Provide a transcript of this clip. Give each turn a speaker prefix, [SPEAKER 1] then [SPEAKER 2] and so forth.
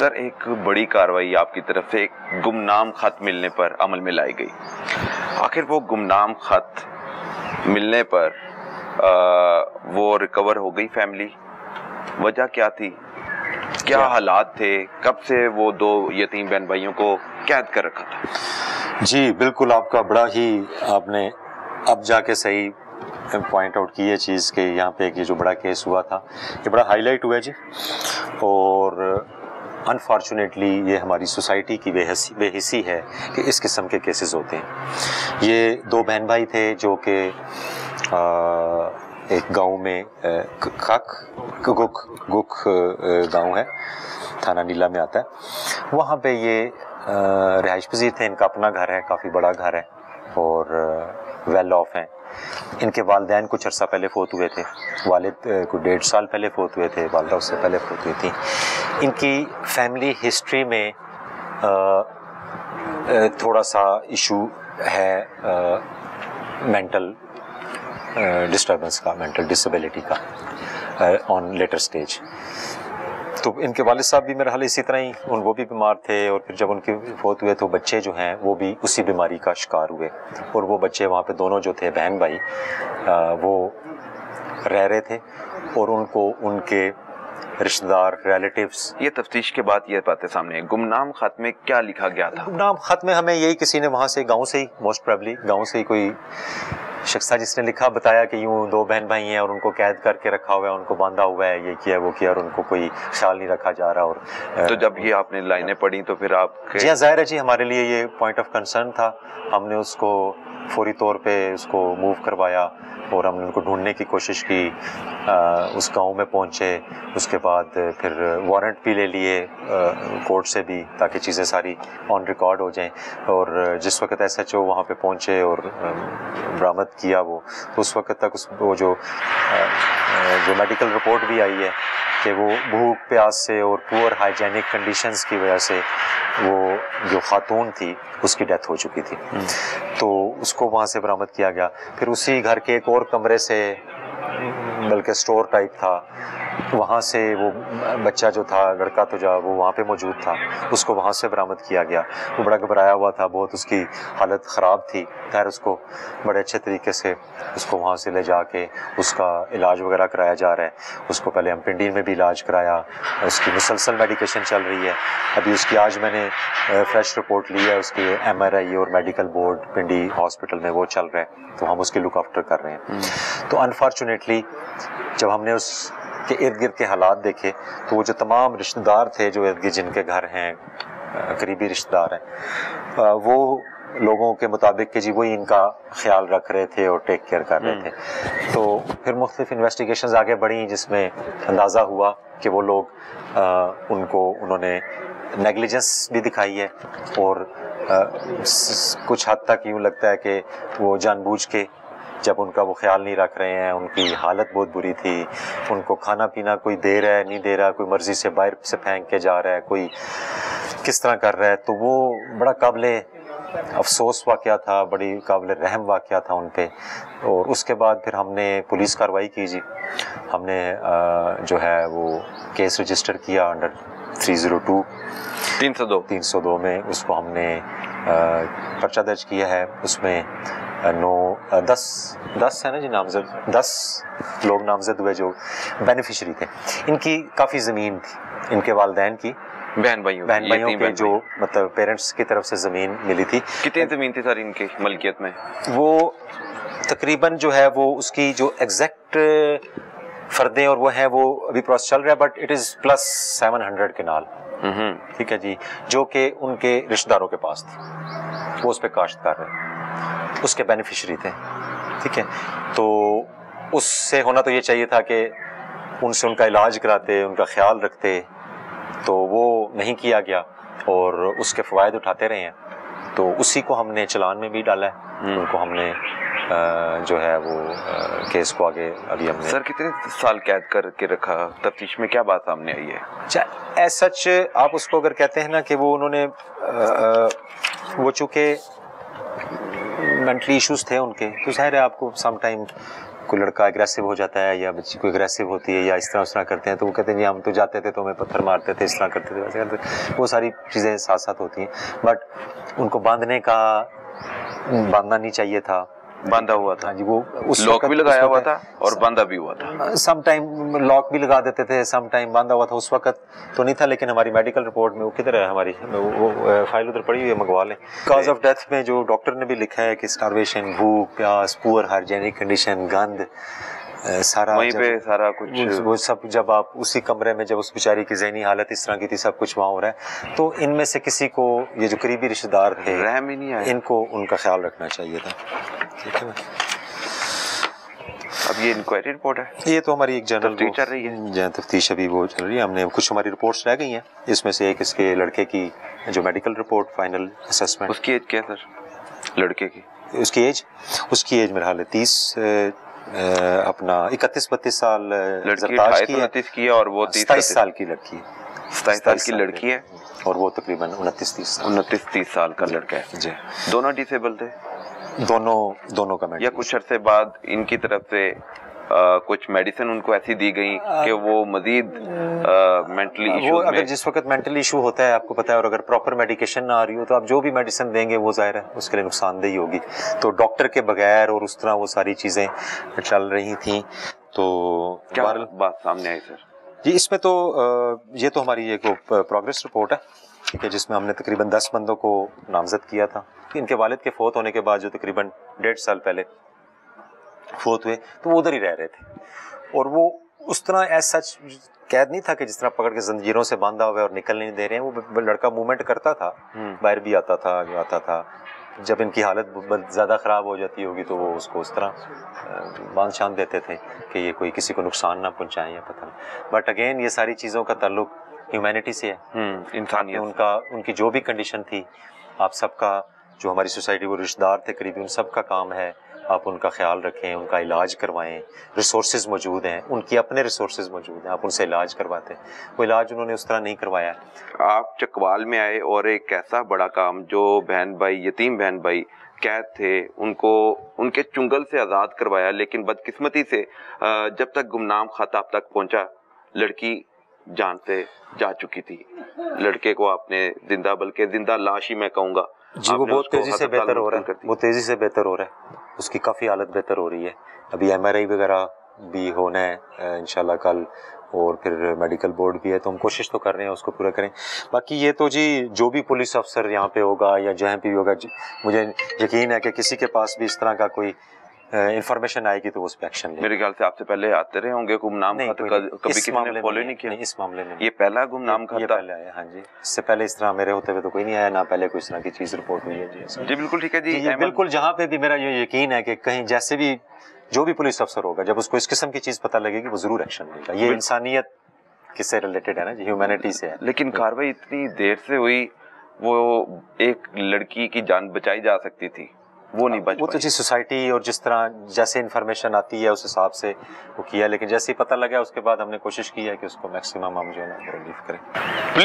[SPEAKER 1] سر ایک بڑی کارروائی آپ کی طرف سے ایک گمنام خط ملنے پر عمل میں لائی گئی. آخر وہ گمنام خط ملنے پر وہ ریکور ہو گئی فیملی؟ وجہ کیا تھی؟ کیا حالات تھے؟ کب سے وہ دو یتیم بہن بھائیوں کو قید کر رکھا تھا؟
[SPEAKER 2] جی بالکل، آپ کا بڑا ہی آپ نے اب جا کے صحیح پوائنٹ آؤٹ کی یہ چیز کہ یہاں پہ یہ جو بڑا کیس ہوا تھا یہ بڑا ہائی لائٹ ہوا ہے جی. اور انفارچونیٹلی یہ ہماری سوسائٹی کی بے حسی ہے کہ اس قسم کے کیسز ہوتے ہیں. یہ دو بہن بھائی تھے جو کہ ایک گاؤں میں گک گاؤں ہے، تھانہ نیلا میں آتا ہے. وہاں پہ یہ رہائش پذیر تھے. ان کا اپنا گھر ہے، کافی بڑا گھر ہے اور ویل آف ہیں. ان کے والدین کچھ عرصہ پہلے فوت ہوئے تھے. والد کوئی 1.5 سال پہلے فوت ہوئے تھے، والدہ اس سے پہلے فوت ہوئی تھیں. ان کی فیملی ہسٹری میں تھوڑا سا ایشو ہے مینٹل ڈسٹربنس کا، مینٹل ڈسیبلٹی کا آن لیٹر سٹیج. تو ان کے والد صاحب بھی میرا حال اسی طرح ہی وہ بھی بیمار تھے، اور پھر جب ان کے فوت ہوئے تو بچے جو ہیں وہ بھی اسی بیماری کا شکار ہوئے. اور وہ بچے وہاں پہ دونوں جو تھے بہن بھائی وہ رہ رہے تھے، اور ان کو ان کے رشتہ دار ریلیٹیوز.
[SPEAKER 1] یہ تفتیش کے بعد یہ باتیں سامنے ہیں. گمنام خط میں کیا لکھا گیا تھا؟
[SPEAKER 2] گمنام خط میں ہمیں یہی کسی نے وہاں سے گاؤں سے ہی موسٹ پروبلی گاؤں سے ہی کوئی شخص تھا جس نے لکھا، بتایا کہ یوں دو بہن بھائی ہیں اور ان کو قید کر کے رکھا ہوا ہے، ان کو باندھا ہوا ہے، یہ کیا وہ کیا، اور ان کو کوئی خیال نہیں رکھا جا رہا. اور
[SPEAKER 1] تو جب یہ آپ نے لائنیں پڑھی تو پھر آپ
[SPEAKER 2] جی ہاں ظاہر ہے جی ہمارے لیے یہ پوائنٹ آف کنسرن تھا. ہم نے اس کو فوری طور پہ اس کو موو کروایا اور ہم نے ان کو ڈھونڈنے کی کوشش کی. اس گاؤں میں پہنچے، اس کے بعد پھر وارنٹ بھی لے لیے کورٹ سے بھی تاکہ چیزیں ساری آن ریکارڈ ہو جائیں. اور جس وقت ایس ایچ او وہاں پہ پہنچے اور برآمد کیا وہ، تو اس وقت تک وہ جو میڈیکل رپورٹ بھی آئی ہے کہ وہ بھوک پیاس سے اور پور ہائیجینک کنڈیشنز کی وجہ سے وہ جو خاتون تھی اس کی ڈیتھ ہو چکی تھی. تو اس کو وہاں سے برآمد کیا گیا. پھر اسی گھر کے ایک اور کمرے سے، بلکہ سٹور ٹائپ تھا، وہاں سے وہ بچہ جو تھا لڑکا تو جو وہ وہاں پہ موجود تھا، اس کو وہاں سے برآمد کیا گیا. وہ بڑا گھبرایا ہوا تھا، بہت اس کی حالت خراب تھی. خیر اس کو بڑے اچھے طریقے سے اس کو وہاں سے لے جا کے اس کا علاج وغیرہ کرایا جا رہا ہے. اس کو پہلے ہم پنڈی میں بھی علاج کرایا، اس کی مسلسل میڈیکیشن چل رہی ہے. ابھی اس کی آج میں نے فریش رپورٹ لی ہے، اس کی MRI اور میڈیکل بورڈ پنڈی ہاسپٹل میں وہ چل رہا ہے، تو ہم اس کی لک آفٹر کر رہے ہیں. تو انفارچونیٹلی جب ہم نے اس کے ارد گرد کے حالات دیکھے تو وہ جو تمام رشتہ دار تھے جو ارد گرد جن کے گھر ہیں، قریبی رشتہ دار ہیں، وہ لوگوں کے مطابق کہ جی وہی ان کا خیال رکھ رہے تھے اور ٹیک کیئر کر رہے تھے. تو پھر مختلف انویسٹیگیشنز آگے بڑھیں جس میں اندازہ ہوا کہ وہ لوگ انہوں نے نیگلیجنس بھی دکھائی ہے، اور کچھ حد تک یوں لگتا ہے کہ وہ جان بوجھ کے جب ان کا وہ خیال نہیں رکھ رہے ہیں. ان کی حالت بہت بری تھی، ان کو کھانا پینا کوئی دے رہا ہے نہیں دے رہا، کوئی مرضی سے باہر سے پھینک کے جا رہا ہے، کوئی کس طرح کر رہا ہے. تو وہ بڑا قابل افسوس واقعہ تھا، بڑی قابل رحم واقعہ تھا ان پہ. اور اس کے بعد پھر ہم نے پولیس کارروائی کی جی. ہم نے جو ہے وہ کیس رجسٹر کیا انڈر 302 میں. اس کو ہم نے پرچہ درج کیا ہے. اس میں 10 ہے نا جی نامزد، 10 لوگ نامزد ہوئے جو بینیفیشری تھے. ان کی کافی زمین تھی، ان کے والدین کی، بہن بھائیوں کے جو مطلب پیرنٹس کی طرف سے زمین ملی تھی.
[SPEAKER 1] کتنی زمین تھی سر ان کی ملکیت میں؟
[SPEAKER 2] وہ تقریباً جو ہے وہ اس کی جو ایگزیکٹ فردیں اور وہ ہیں وہ ابھی پروسیس چل رہا ہے، بٹ اٹ از پلس 700 کنال. ٹھیک ہے جی، جو کہ ان کے رشتہ داروں کے پاس تھی، وہ اس پہ کاشت کر رہے، اس کے بینیفیشری تھے. ٹھیک ہے، تو اس سے ہونا تو یہ چاہیے تھا کہ ان سے ان کا علاج کراتے، ان کا خیال رکھتے، تو وہ نہیں کیا گیا اور اس کے فوائد اٹھاتے رہے ہیں. تو اسی کو ہم نے چلان میں بھی ڈالا ہے. ان کو ہم نے جو ہے وہ کیس کو آگے ابھی ہم نے.
[SPEAKER 1] سر کتنے سال قید کر کے رکھا؟ تفتیش میں کیا بات سامنے آئی ہے؟
[SPEAKER 2] اچھا ایز سچ آپ اس کو اگر کہتے ہیں نا کہ وہ انہوں نے وہ چونکہ مینٹلی ایشوز تھے ان کے، تو ظاہر ہے آپ کو سم ٹائم کوئی لڑکا اگریسو ہو جاتا ہے یا بچی کوئی اگریسو ہوتی ہے یا اس طرح کرتے ہیں تو وہ کہتے ہیں جی ہم تو جاتے تھے تو ہمیں پتھر مارتے تھے، اس طرح کرتے تھے، ویسے کرتے تھے. وہ ساری چیزیں ساتھ ساتھ ہوتی ہیں، بٹ ان کو باندھنا نہیں چاہیے تھا.
[SPEAKER 1] باندھا ہوا تھا
[SPEAKER 2] جی، وہ اس
[SPEAKER 1] لاک بھی لگایا ہوا تھا اور باندھا بھی ہوا تھا.
[SPEAKER 2] سم ٹائم لاک بھی لگا دیتے تھے، سم ٹائم باندھا ہوا تھا. اس وقت تو نہیں تھا، لیکن ہماری میڈیکل رپورٹ میں وہ کدھر ہے ہماری، وہ فائل ادھر پڑی ہوئی ہے، منگوا لیں. کاز آف ڈیتھ میں جو ڈاکٹر نے بھی لکھا ہے کہ اسٹارویشن، بھوک، پیاس، پور ہائیجینک کنڈیشن، گند، سارا
[SPEAKER 1] وہیں پہ سارا کچھ
[SPEAKER 2] وہ سب جب آپ اسی کمرے میں، جب اس بیچاری کی ذہنی حالت اس طرح کی تھی، سب کچھ وہاں ہو رہا ہے، تو ان میں سے کسی کو یہ جو قریبی رشتہ دار تھے
[SPEAKER 1] رحم ہی نہیں آیا.
[SPEAKER 2] ان کو ان کا خیال رکھنا چاہیے تھا. ٹھیک ہے نا.
[SPEAKER 1] اب یہ انکوائری رپورٹ ہے،
[SPEAKER 2] یہ تو ہماری ایک جنرل
[SPEAKER 1] تفتیش چل رہی ہے.
[SPEAKER 2] جہاں تفتیش ابھی وہ چل رہی ہے. ہم نے کچھ ہماری رپورٹس رہ گئی ہیں، اس میں سے ایک اس کے لڑکے کی جو میڈیکل رپورٹ فائنل اسسمنٹ.
[SPEAKER 1] اس کی ایج کیا سر لڑکے کی؟
[SPEAKER 2] اس کی ایج میرا حال ہے 30 اپنا 31-32 سال.
[SPEAKER 1] لڑکی 28-29 کی ہے اور وہ
[SPEAKER 2] 27 سال کی لڑکی ہے.
[SPEAKER 1] 27 سال کی لڑکی ہے
[SPEAKER 2] اور وہ تقریباً 29-30
[SPEAKER 1] سال کا لڑکا ہے.
[SPEAKER 2] جی.
[SPEAKER 1] دونوں ڈسیبل تھے؟
[SPEAKER 2] دونوں کا
[SPEAKER 1] یا کچھ عرصے بعد ان کی طرف سے کچھ میڈیسن ان کو ایسی دی گئی کہ وہ مزید مینٹلی ایشوز میں،
[SPEAKER 2] اگر جس وقت مینٹل ایشو ہوتا ہے آپ کو پتا ہے، اور اگر پراپر میڈیکیشن نہ آ رہی ہو تو آپ جو بھی میڈیسن دیں گے وہ ظاہر ہے اس کے لیے نقصان دہی ہوگی. تو ڈاکٹر کے بغیر اور اس طرح وہ ساری چیزیں چل رہی تھیں. تو
[SPEAKER 1] کیا بات سامنے آئی سر؟
[SPEAKER 2] جی اس میں تو یہ تو ہماری ایک پروگریس رپورٹ ہے، ٹھیک ہے، جس میں ہم نے تقریباً 10 بندوں کو نامزد کیا تھا. ان کے والد کے فوت ہونے کے بعد جو تقریباً 1.5 سال پہلے فوت ہوئے تو وہ ادھر ہی رہ رہے تھے، اور وہ اس طرح ایز سچ قید نہیں تھا کہ جس طرح پکڑ کے زنجیروں سے باندھا ہوا ہے اور نکلنے نہیں دے رہے ہیں. وہ لڑکا موومنٹ کرتا تھا، باہر بھی آتا تھا. جب ان کی حالت زیادہ خراب ہو جاتی ہوگی تو وہ اس کو اس طرح باندھ چھاند دیتے تھے کہ یہ کوئی کسی کو نقصان نہ پہنچائیں یا پتہ نہیں. بٹ اگین یہ ساری چیزوں کا تعلق ہیومینٹی سے ہے، انسانیت. ان کی جو بھی کنڈیشن تھی، آپ سب کا جو ہماری سوسائٹی وہ رشتہ دار تھے قریبی، ان سب کا کام ہے آپ ان کا خیال رکھیں، ان کا علاج کروائیں. ریسورسز موجود ہیں، ان کی اپنے ریسورسز موجود ہیں، آپ ان سے علاج کرواتے ہیں. وہ علاج انہوں نے اس طرح نہیں کروایا.
[SPEAKER 1] آپ چکوال میں آئے اور ایک ایسا بڑا کام، جو بہن بھائی، یتیم بہن بھائی قید تھے، ان کو ان کے چنگل سے آزاد کروایا. لیکن بدقسمتی سے جب تک گمنام خط آپ تک پہنچا، لڑکی جان سے جا چکی تھی. لڑکے کو آپ نے زندہ، بلکہ زندہ لاش ہی میں کہوں گا.
[SPEAKER 2] جی وہ بہت تیزی سے بہتر ہو رہا ہے، وہ تیزی سے بہتر ہو رہا ہے. اس کی کافی حالت بہتر ہو رہی ہے. ابھی MRI وغیرہ بھی ہونا ہے انشاءاللہ کل، اور پھر میڈیکل بورڈ بھی ہے، تو ہم کوشش تو کر رہے ہیں اس کو پورا کریں. باقی یہ تو جی جو بھی پولیس افسر یہاں پہ ہوگا یا جہاں پہ بھی ہوگا، مجھے یقین ہے کہ کسی کے پاس بھی اس طرح کا کوئی انفارمیشن آئے گی تو اس پہ ایکشن لیں.
[SPEAKER 1] میرے خیال سے آپ سے پہلے آتے رہے ہوں گے گمنام خط، کبھی کسی نے فالو نہیں کیا؟
[SPEAKER 2] اس معاملے میں
[SPEAKER 1] یہ پہلا گمنام خط تھا؟
[SPEAKER 2] پہلے آیا. ہاں جی، اس سے پہلے اس طرح میرے ہوتے ہوئے تو کوئی نہیں آیا، نہ پہلے کوئی اس طرح کی چیز رپورٹ ہوئی ہے.
[SPEAKER 1] جی بالکل ٹھیک ہے جی.
[SPEAKER 2] بالکل جہاں پہ بھی میرا یہ یقین ہے کہ کہیں جیسے بھی جو بھی پولیس افسر ہوگا، جب اس کو اس قسم کی چیز پتہ لگے گی وہ ضرور ایکشن لے گا. یہ انسانیت کس سے ریلیٹڈ ہے نا جی، ہیومینٹی سے ہے.
[SPEAKER 1] لیکن کاروائی اتنی دیر سے ہوئی، وہ ایک لڑکی کی جان بچائی جا سکتی تھی، وہ نہیں بچ
[SPEAKER 2] وہ تو جی سوسائٹی اور جس طرح جیسے انفارمیشن آتی ہے اس حساب سے وہ کیا. لیکن جیسے ہی پتہ لگا اس کے بعد ہم نے کوشش کی ہے کہ اس کو میکسیمم ہم جو ہے نا ریلیف کریں.